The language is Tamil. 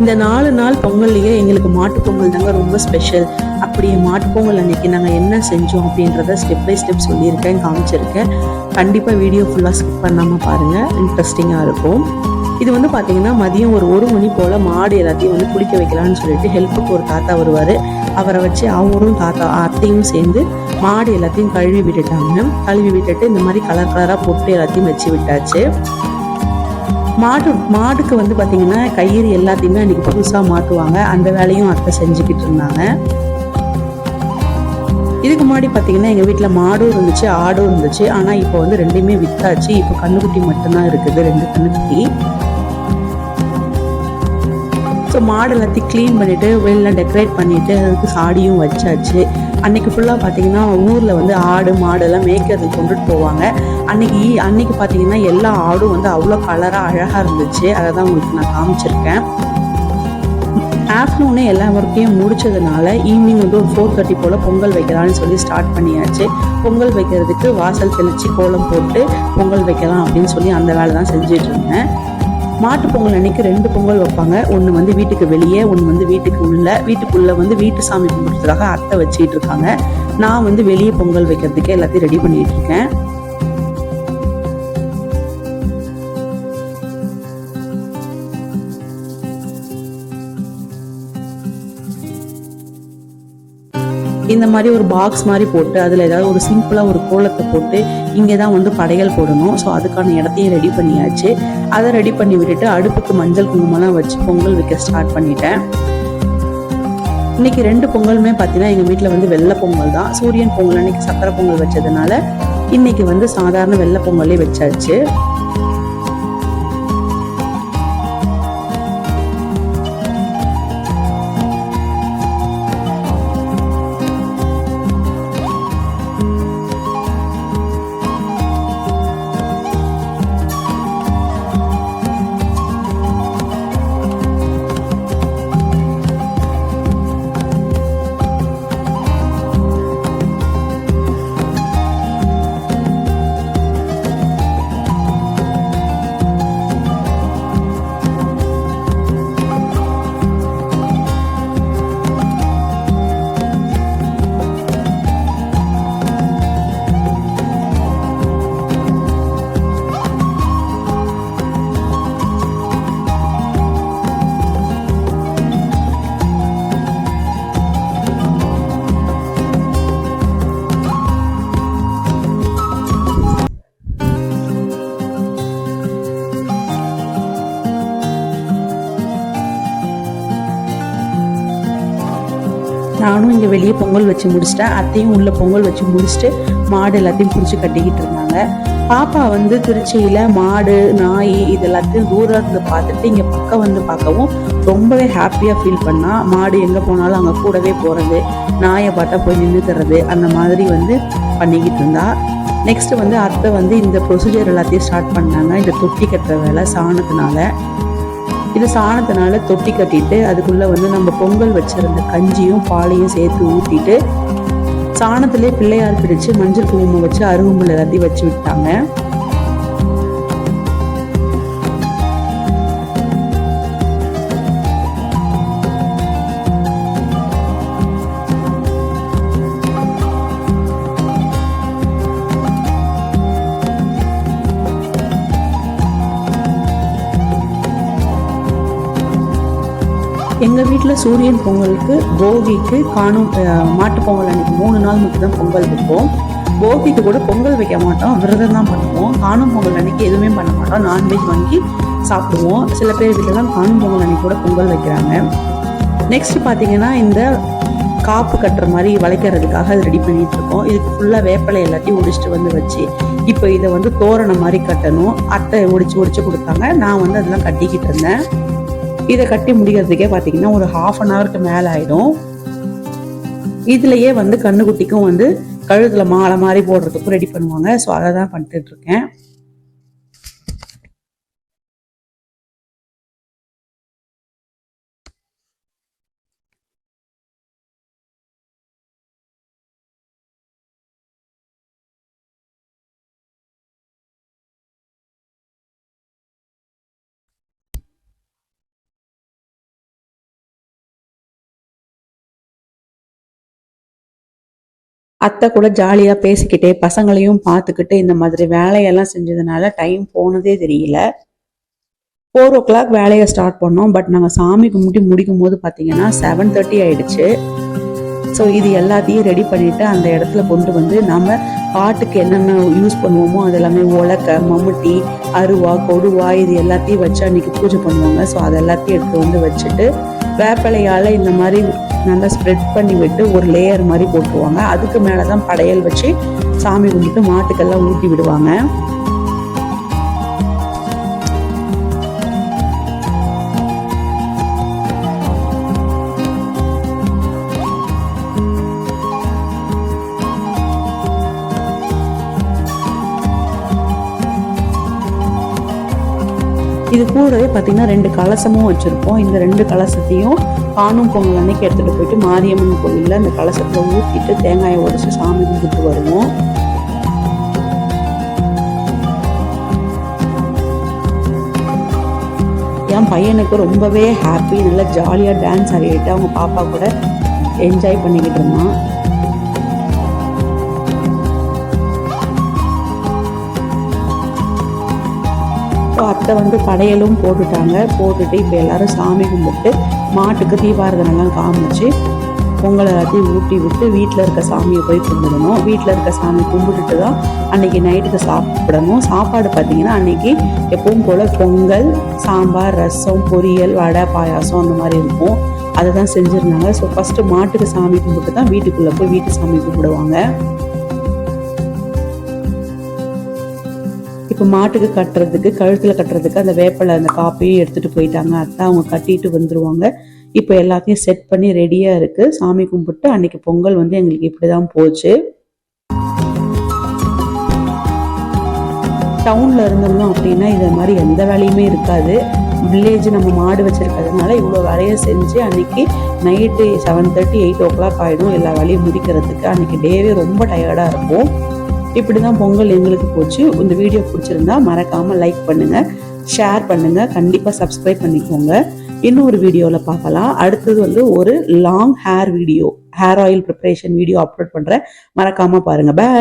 இந்த 4 நாள் பொங்கல்லையே எங்களுக்கு மாட்டுப் பொங்கல் தாங்க ரொம்ப ஸ்பெஷல். அப்படியே மாட்டுப் பொங்கல் அன்னைக்கு நாங்கள் என்ன செஞ்சோம் அப்படின்றத ஸ்டெப் பை ஸ்டெப் சொல்லியிருக்கேன், காமிச்சிருக்கேன். கண்டிப்பாக வீடியோ ஃபுல்லாக ஸ்கிப் பண்ணாமல் பாருங்கள், இன்ட்ரெஸ்டிங்காக இருக்கும். இது வந்து பார்த்தீங்கன்னா மதியம் ஒரு மணி போல் மாடு எல்லாத்தையும் வந்து குளிக்க வைக்கலான்னு சொல்லிட்டு ஹெல்ப்புக்கு ஒரு தாத்தா வருவார். அவரை வச்சு அவரும் அத்தையும் சேர்ந்து மாடு எல்லாத்தையும் கழுவி விட்டுட்டாங்க. கழுவி விட்டுட்டு இந்த மாதிரி கலர் கலராக போட்டு எல்லாத்தையும் வச்சு விட்டாச்சு. மாடுக்கு வந்து பார்த்தீங்கன்னா கயிறு எல்லாத்தையுமே அன்றைக்கி புதுசாக மாற்றுவாங்க. அந்த வேலையும் அத்தை செஞ்சுக்கிட்டு இருந்தாங்க. இதுக்கு முன்னாடி பார்த்தீங்கன்னா எங்கள் வீட்டில் மாடும் இருந்துச்சு, ஆடும் இருந்துச்சு. ஆனால் இப்போ வந்து ரெண்டுமே வித்தாச்சு. இப்போ கண்ணுக்குட்டி மட்டும்தான் இருக்குது, 2 கண்ணுக்குட்டி. ஸோ மாடு எல்லாத்தையும் க்ளீன் பண்ணிவிட்டு வெளில டெக்கரேட் பண்ணிவிட்டு அதுக்கு சாடியும் வச்சாச்சு. அன்றைக்கி ஃபுல்லாக பார்த்தீங்கன்னா ஊரில் வந்து ஆடு மாடெல்லாம் மேய்க்கிறதுக்கு கொண்டுட்டு போவாங்க. அன்னைக்கு பார்த்தீங்கன்னா எல்லா ஆடும் வந்து அவ்வளோ கலராக அழகாக இருந்துச்சு. அதை தான் உங்களுக்கு நான் காமிச்சிருக்கேன். ஆஃப்டர்நூனே எல்லா ஒர்க்கையும் முடிச்சதுனால ஈவினிங் வந்து ஒரு 4:30 போல் பொங்கல் வைக்கலாம்னு சொல்லி ஸ்டார்ட் பண்ணியாச்சு. பொங்கல் வைக்கிறதுக்கு வாசல் தெளித்து கோலம் போட்டு பொங்கல் வைக்கலாம் அப்படின்னு சொல்லி அந்த வேலை தான் செஞ்சுட்டு இருந்தேன். மாட்டுப் பொங்கல் அன்னைக்கு 2 பொங்கல் வைப்பாங்க. ஒன்று வந்து வீட்டுக்கு வெளியே, ஒன்று வந்து வீட்டுக்குள்ளே வந்து வீட்டு சாமி கும்பிட்றதுக்காக அத்தை வச்சுட்டு இருக்காங்க. நான் வந்து வெளியே பொங்கல் வைக்கிறதுக்கு எல்லாத்தையும் ரெடி பண்ணிட்டு இருக்கேன். இந்த மாதிரி ஒரு பாக்ஸ் மாதிரி போட்டு அதில் ஏதாவது ஒரு சிம்பிளாக ஒரு கோலத்தை போட்டு இங்கே தான் வந்து படையல் போடணும். ஸோ அதுக்கான இடத்தையும் ரெடி பண்ணியாச்சு. அதை ரெடி பண்ணி விட்டுட்டு அடுப்புக்கு மஞ்சள் குங்குமம்லாம் வச்சு பொங்கல் வைக்க ஸ்டார்ட் பண்ணிட்டேன். இன்னைக்கு 2 பொங்கலுமே பார்த்தீங்கன்னா எங்கள் வீட்டில் வந்து வெள்ளை பொங்கல் தான். சூரியன் பொங்கல் அன்னைக்கு சக்கரை பொங்கல் வச்சதுனால இன்னைக்கு வந்து சாதாரண வெள்ளை பொங்கலே வச்சாச்சு. நானும் இங்கே வெளியே பொங்கல் வச்சு முடிச்சிட்டேன். அத்தையும் உள்ள பொங்கல் வச்சு முடிச்சுட்டு மாடு எல்லாத்தையும் பிடிச்சி கட்டிக்கிட்டு இருந்தாங்க. பாப்பா வந்து திருச்சியில் மாடு நாய் இது எல்லாத்தையும் தூரம் இருந்து பார்த்துட்டு இங்கே பக்கம் வந்து பார்க்கவும் ரொம்பவே ஹாப்பியாக ஃபீல் பண்ணா. மாடு எங்கே போனாலும் அங்கே கூடவே போகிறது, நாயை பார்த்தா போய் நின்றுக்கிறது, அந்த மாதிரி வந்து பண்ணிக்கிட்டு இருந்தா. நெக்ஸ்ட் வந்து அத்தை வந்து இந்த ப்ரொசீஜர் எல்லாத்தையும் ஸ்டார்ட் பண்ணாங்க. இந்த தொட்டி கட்டுற வேலை சாணத்தினால தொட்டி கட்டிட்டு அதுக்குள்ளே வந்து நம்ம பொங்கல் வச்சிருந்த கஞ்சியும் பாலையும் சேர்த்து ஊற்றிட்டு சாணத்திலே பிள்ளையார் பிடிச்சு மஞ்சள் குங்குமம் வச்சு அருகம்புல் எல்லாத்தையும் வச்சு விட்டாங்க. எங்கள் வீட்டில் சூரியன் பொங்கலுக்கு, போகிக்கு, மாட்டு பொங்கல் அன்னைக்கு 3 நாள் மட்டும் தான் பொங்கல் வைப்போம். போகிக்கு கூட பொங்கல் வைக்க மாட்டோம், விரதம் தான் பண்ணுவோம். காணும் பொங்கல் அன்னைக்கு எதுவுமே பண்ண மாட்டோம், நான்வெஜ் வாங்கி சாப்பிடுவோம். சில பேர் வீட்டில் தான் காணும் பொங்கல் அன்னைக்கு கூட பொங்கல் வைக்கிறாங்க. நெக்ஸ்ட் பார்த்தீங்கன்னா இந்த காப்பு கட்டுற மாதிரி வளைக்கிறதுக்காக அது ரெடி பண்ணிட்டு இருக்கோம். இதுக்கு ஃபுல்லாக வேப்பலை எல்லாத்தையும் ஒடிச்சிட்டு வந்து வச்சு இப்போ இதை வந்து தோரணம் மாதிரி கட்டணும். அத்தை ஒடிச்சு கொடுத்தாங்க. நான் வந்து அதெல்லாம் கட்டிக்கிட்டு இருந்தேன். இதை கட்டி முடிக்கிறதுக்கே பார்த்தீங்கன்னா ஒரு 1/2 an hourக்கு மேலே ஆகிடும். இதுலேயே வந்து கண்ணுக்குட்டிக்கும் வந்து கழுத்தில் மாலை மாதிரி போடுறதுக்கும் ரெடி பண்ணுவாங்க. ஸோ அதை தான் பண்ணிட்டு இருக்கேன். அத்தை கூட ஜாலியாக பேசிக்கிட்டே பசங்களையும் பார்த்துக்கிட்டு இந்த மாதிரி வேலையெல்லாம் செஞ்சதுனால டைம் போனதே தெரியல. 4 o'clock வேலையை ஸ்டார்ட் பண்ணோம். பட் நாங்கள் சாமி கும்பிட்டு முடிக்கும் போது பார்த்தீங்கன்னா 7:30 ஆயிடுச்சு. ஸோ இது எல்லாத்தையும் ரெடி பண்ணிவிட்டு அந்த இடத்துல கொண்டு வந்து நம்ம பாட்டுக்கு என்னென்ன யூஸ் பண்ணுவோமோ அது எல்லாமே உலக்கை, மம்முட்டி, அருவா, கொடுவா இது எல்லாத்தையும் வச்சு அன்றைக்கி பூஜை பண்ணுவாங்க. ஸோ அது எல்லாத்தையும் எடுத்து வந்து வச்சுட்டு வேப்பிலையால் இந்த மாதிரி நல்லா ஸ்ப்ரெட் பண்ணி விட்டு ஒரு லேயர் மாதிரி போட்டுருவாங்க. அதுக்கு மேலே தான் படையல் வச்சு சாமி கும்பிட்டு மாட்டுக்கெல்லாம் ஊட்டி விடுவாங்க. இது கூடவே பார்த்தீங்கன்னா 2 கலசமும் வச்சுருப்போம். இந்த 2 கலசத்தையும் காணும் பொங்கல் அன்னைக்கு எடுத்துகிட்டு போயிட்டு மாரியம்மன் கோவிலில் அந்த கலசத்தில் ஊற்றிட்டு தேங்காயை உடைச்சி சாமி கும்பிட்டு வருவோம். என் பையனுக்கு ரொம்பவே ஹாப்பி, நல்லா ஜாலியாக டான்ஸ் ஆடிட்டு அவங்க பாப்பா கூட என்ஜாய் பண்ணிக்கிட்டு இருந்தான். அத்தை வந்து படையலும் போட்டுட்டாங்க. போட்டுட்டு இப்போ எல்லாரும் சாமி கும்பிட்டு மாட்டுக்கு தீபாரதனைலாம் காமிச்சு பொங்கல் எல்லாத்தையும் ஊட்டி விட்டு வீட்டில் இருக்க சாமியை போய் கும்பிடணும். வீட்டில் இருக்க சாமி கும்பிட்டுட்டு தான் அன்றைக்கி நைட்டுக்கு சாப்பிடணும். சாப்பாடு பார்த்திங்கன்னா அன்றைக்கி எப்பவும் போல் பொங்கல், சாம்பார், ரசம், பொரியல், வடை, பாயாசம் அந்த மாதிரி இருக்கும். அதை தான் செஞ்சுருந்தாங்க. ஸோ ஃபஸ்ட்டு மாட்டுக்கு சாமி கும்பிட்டு தான் வீட்டுக்குள்ளே போய் வீட்டு சாமி கும்பிடுவாங்க. இப்போ மாட்டுக்கு கட்டுறதுக்கு, கழுத்தில் கட்டுறதுக்கு அந்த வேப்பிலை அந்த காப்பையும் எடுத்துகிட்டு போயிட்டாங்க. அத்தை அவங்க கட்டிட்டு வந்துடுவாங்க. இப்போ எல்லாத்தையும் செட் பண்ணி ரெடியாக இருக்குது. சாமி கும்பிட்டு அன்றைக்கி பொங்கல் வந்து எங்களுக்கு இப்படி தான் போச்சு. டவுனில் இருந்தோம்னா அப்படின்னா இது மாதிரி எந்த வேலையுமே இருக்காது. வில்லேஜ் நம்ம மாடு வச்சுருக்கிறதுனால இவ்வளோ வேலையை செஞ்சு அன்றைக்கி நைட்டு 7:30 8 o'clock ஆகிடும் எல்லா வேலையும் முடிக்கிறதுக்கு. அன்றைக்கி டேவே ரொம்ப டயர்டாக இருக்கும். இப்படி தான் பொங்கல் எங்களுக்கு போச்சு. இந்த வீடியோ பிடிச்சிருந்தா மறக்காமல் லைக் பண்ணுங்கள், ஷேர் பண்ணுங்கள், கண்டிப்பாக சப்ஸ்கிரைப் பண்ணிக்கோங்க. இன்னொரு வீடியோவில் பார்க்கலாம். அடுத்தது வந்து ஒரு long hair video, hair oil preparation video upload பண்ணுறேன். மறக்காமல் பாருங்கள். பாய்.